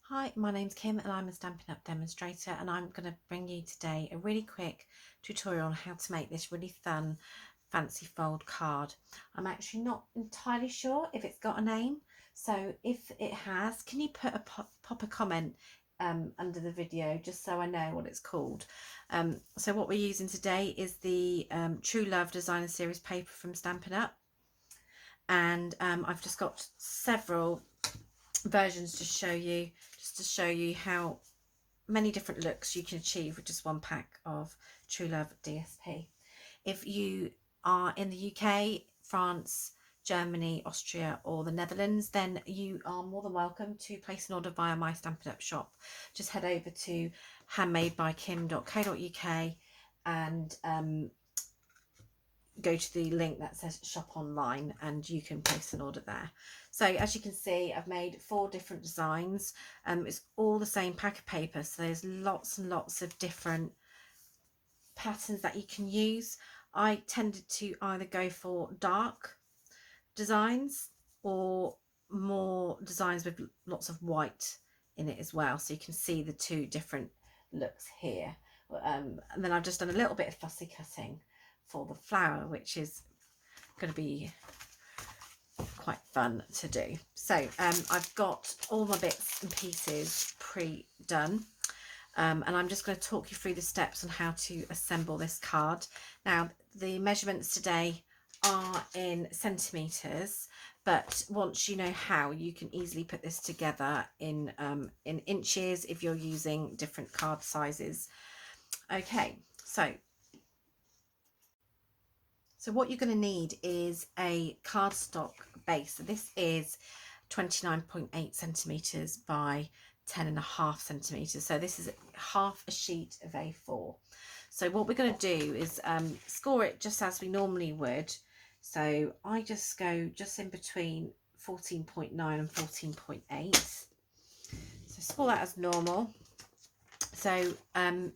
Hi, my name's Kim and I'm a Stampin' Up demonstrator, and I'm going to bring you today a really quick tutorial on how to make this really fun fancy fold card. I'm actually not entirely sure if it's got a name, so if it has, can you put pop a comment under the video just so I know what it's called. So what we're using today is the True Love Designer Series paper from Stampin' Up, and I've just got several versions to show you, just to show you how many different looks you can achieve with just one pack of True Love DSP. If you are in the UK, France, Germany, Austria or the Netherlands, then you are more than welcome to place an order via my Stampin' Up shop. Just head over to handmadebykim.co.uk and go to the link that says shop online and you can place an order there. So as you can see, I've made 4 different designs. It's all the same pack of paper, so there's lots and lots of different patterns that you can use. I tended to either go for dark designs or more designs with lots of white in it as well, so you can see the 2 different looks here. And then I've just done a little bit of fussy cutting for the flower, which is going to be quite fun to do. So I've got all my bits and pieces pre-done, and I'm just going to talk you through the steps on how to assemble this card. Now the measurements today are in centimeters, but once you know how, you can easily put this together in inches if you're using different card sizes. Okay, so what you're going to need is a cardstock base. So this is 29.8 centimeters by 10.5 centimeters. So this is half a sheet of A4. So what we're going to do is score it just as we normally would. So I just go just in between 14.9 and 14.8. So score that as normal. So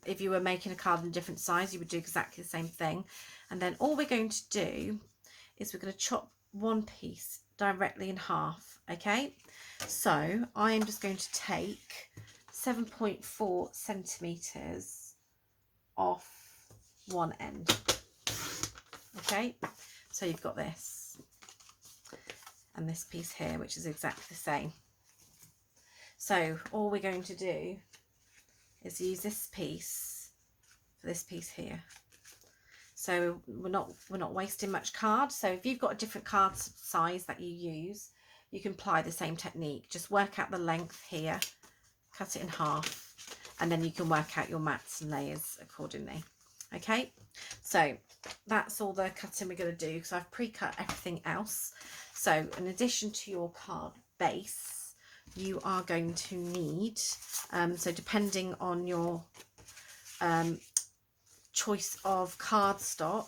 if you were making a card in a different size, you would do exactly the same thing. And then all we're going to do is we're going to chop one piece directly in half. Okay, so I am just going to take 7.4 centimeters off one end. Okay, so you've got this and this piece here, which is exactly the same. So all we're going to do is use this piece for this piece here. So we're not wasting much card. So if you've got a different card size that you use, you can apply the same technique. Just work out the length here, cut it in half, and then you can work out your mats and layers accordingly. Okay, so that's all the cutting we're going to do, because I've pre-cut everything else. So in addition to your card base, you are going to need, so depending on your choice of cardstock,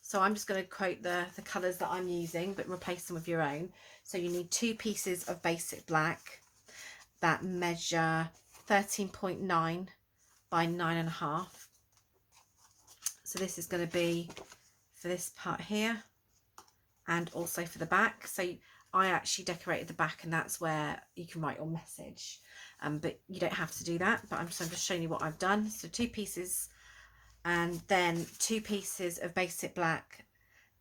so I'm just going to quote the colours that I'm using, but replace them with your own. So you need 2 pieces of basic black that measure 13.9 by 9.5. So this is going to be for this part here and also for the back. So I actually decorated the back, and that's where you can write your message, but you don't have to do that, but I'm just showing you what I've done. So 2 pieces, and then 2 pieces of basic black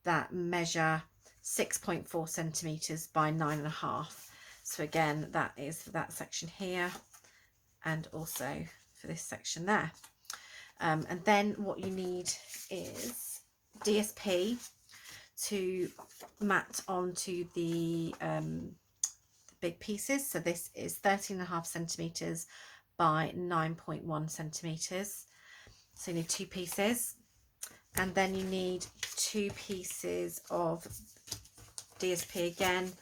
that measure 6.4 centimeters by 9.5. So again, that is for that section here and also for this section there. And then what you need is DSP to mat onto the big pieces. So this is 13.5 centimeters by 9.1 centimeters. So you need 2 pieces, and then you need 2 pieces of DSP again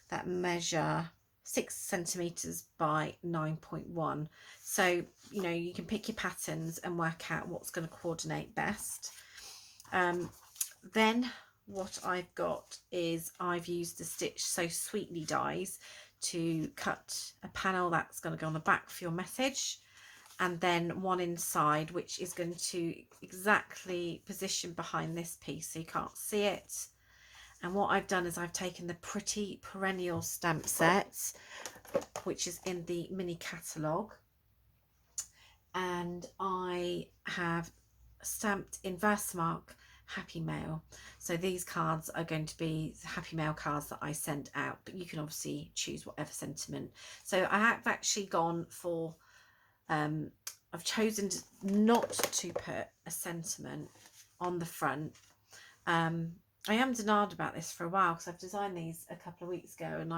that measure 6 centimeters by 9.1. So you know, you can pick your patterns and work out what's going to coordinate best. Then what I've got is I've used the Stitch So Sweetly dies to cut a panel that's going to go on the back for your message, and then one inside, which is going to exactly position behind this piece so you can't see it. And what I've done is I've taken the Pretty Perennial stamp set, which is in the mini catalogue, and I have stamped in Versamark Happy Mail. So these cards are going to be Happy Mail cards that I sent out, but you can obviously choose whatever sentiment. So I have actually gone for, I've chosen not to put a sentiment on the front. I am denied about this for a while because I've designed these a couple of weeks ago, and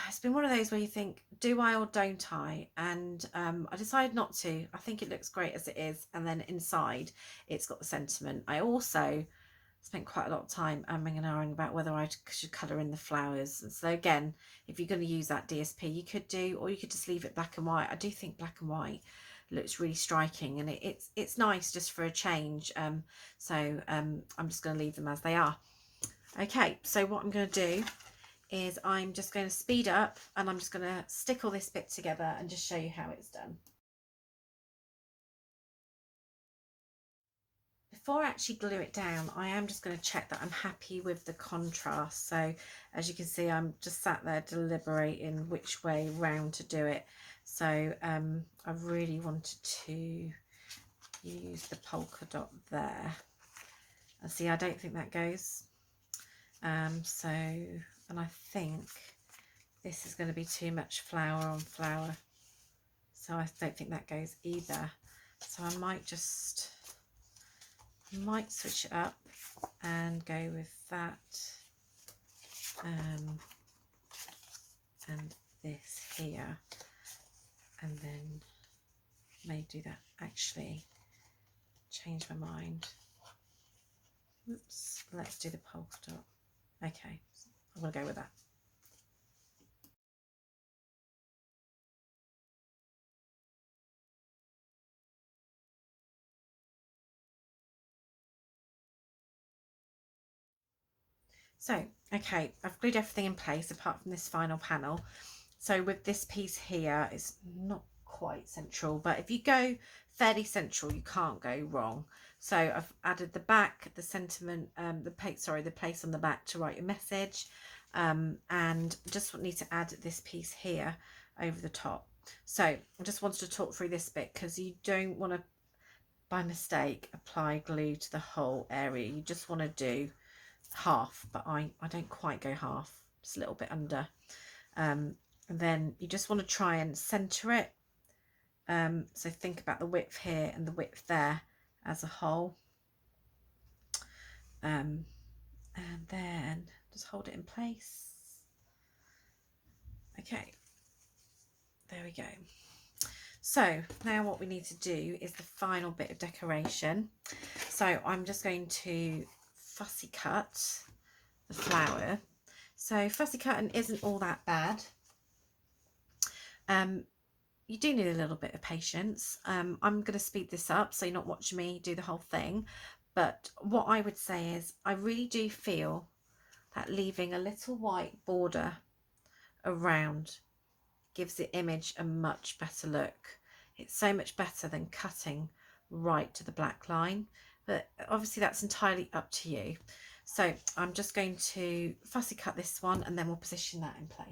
it's been one of those where you think, do I or don't I? And I decided not to. I think it looks great as it is, and then inside it's got the sentiment. I also spent quite a lot of time umming and ahhing about whether I should colour in the flowers. And so again, if you're going to use that DSP, you could do, or you could just leave it black and white. I do think black and white looks really striking, and it's nice just for a change. So I'm just going to leave them as they are. Okay, so what I'm going to do is I'm just going to speed up, and I'm just going to stick all this bit together and just show you how it's done. Before I actually glue it down, I am just going to check that I'm happy with the contrast. So as you can see, I'm just sat there deliberating which way round to do it. So I really wanted to use the polka dot there. And see, I don't think that goes. And I think this is going to be too much flower on flower. So I don't think that goes either. So I might switch it up and go with that and this here, and then may do that. Actually, change my mind. Oops, let's do the polka dot. Okay, I'm gonna go with that. So, okay, I've glued everything in place apart from this final panel. So with this piece here, it's not quite central, but if you go fairly central, you can't go wrong. So I've added the back, the sentiment, the place on the back to write your message, and just need to add this piece here over the top. So I just wanted to talk through this bit because you don't want to, by mistake, apply glue to the whole area. You just want to do half, but I don't quite go half, just a little bit under. And then you just want to try and center it. So think about the width here and the width there as a whole. And then just hold it in place. Okay, there we go. So now what we need to do is the final bit of decoration. So I'm just going to fussy cut the flower. So fussy cutting isn't all that bad. You do need a little bit of patience. I'm going to speed this up so you're not watching me do the whole thing. But what I would say is I really do feel that leaving a little white border around gives the image a much better look. It's so much better than cutting right to the black line, but obviously that's entirely up to you. So I'm just going to fussy cut this one, and then we'll position that in place.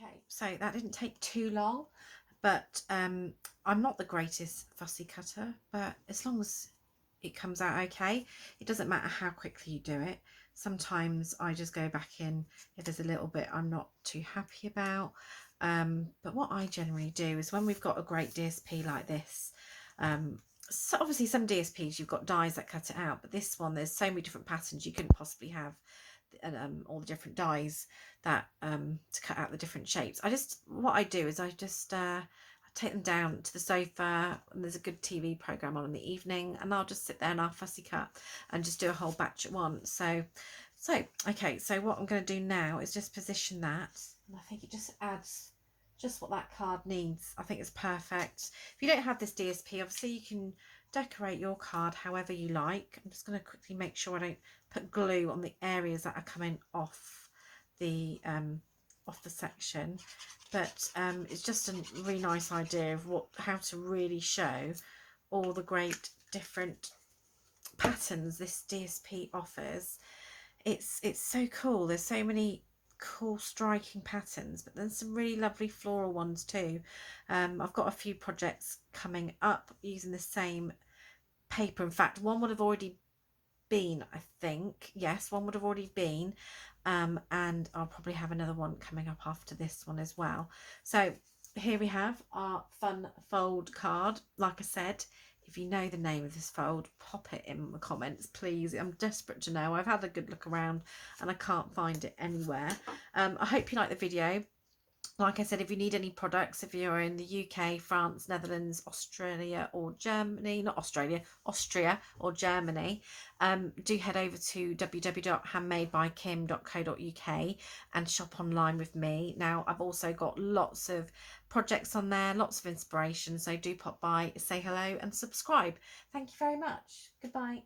Okay, so that didn't take too long, but I'm not the greatest fussy cutter, but as long as it comes out okay, it doesn't matter how quickly you do it. Sometimes I just go back in if there's a little bit I'm not too happy about. But what I generally do is when we've got a great DSP like this, so obviously some DSPs you've got dies that cut it out, but this one there's so many different patterns you couldn't possibly have all the different dies that to cut out the different shapes. What I do is I just I take them down to the sofa, and there's a good TV program on in the evening, and I'll just sit there and I'll fussy cut and just do a whole batch at once. So okay, so what I'm going to do now is just position that, and I think it just adds just what that card needs. I think it's perfect. If you don't have this DSP, obviously you can decorate your card however you like. I'm just going to quickly make sure I don't put glue on the areas that are coming off the offer section, but it's just a really nice idea of how to really show all the great different patterns this DSP offers. It's so cool. There's so many cool striking patterns, but then some really lovely floral ones too. I've got a few projects coming up using the same paper. In fact, one would have already been, I think. Yes, one would have already been. And I'll probably have another one coming up after this one as well. So here we have our fun fold card. Like I said, if you know the name of this fold, pop it in the comments, please. I'm desperate to know. I've had a good look around and I can't find it anywhere. I hope you like the video. Like I said, if you need any products, if you're in the UK, France, Netherlands, Australia or Germany, not Australia, Austria or Germany, do head over to www.handmadebykim.co.uk and shop online with me. Now, I've also got lots of projects on there, lots of inspiration, so do pop by, say hello and subscribe. Thank you very much. Goodbye.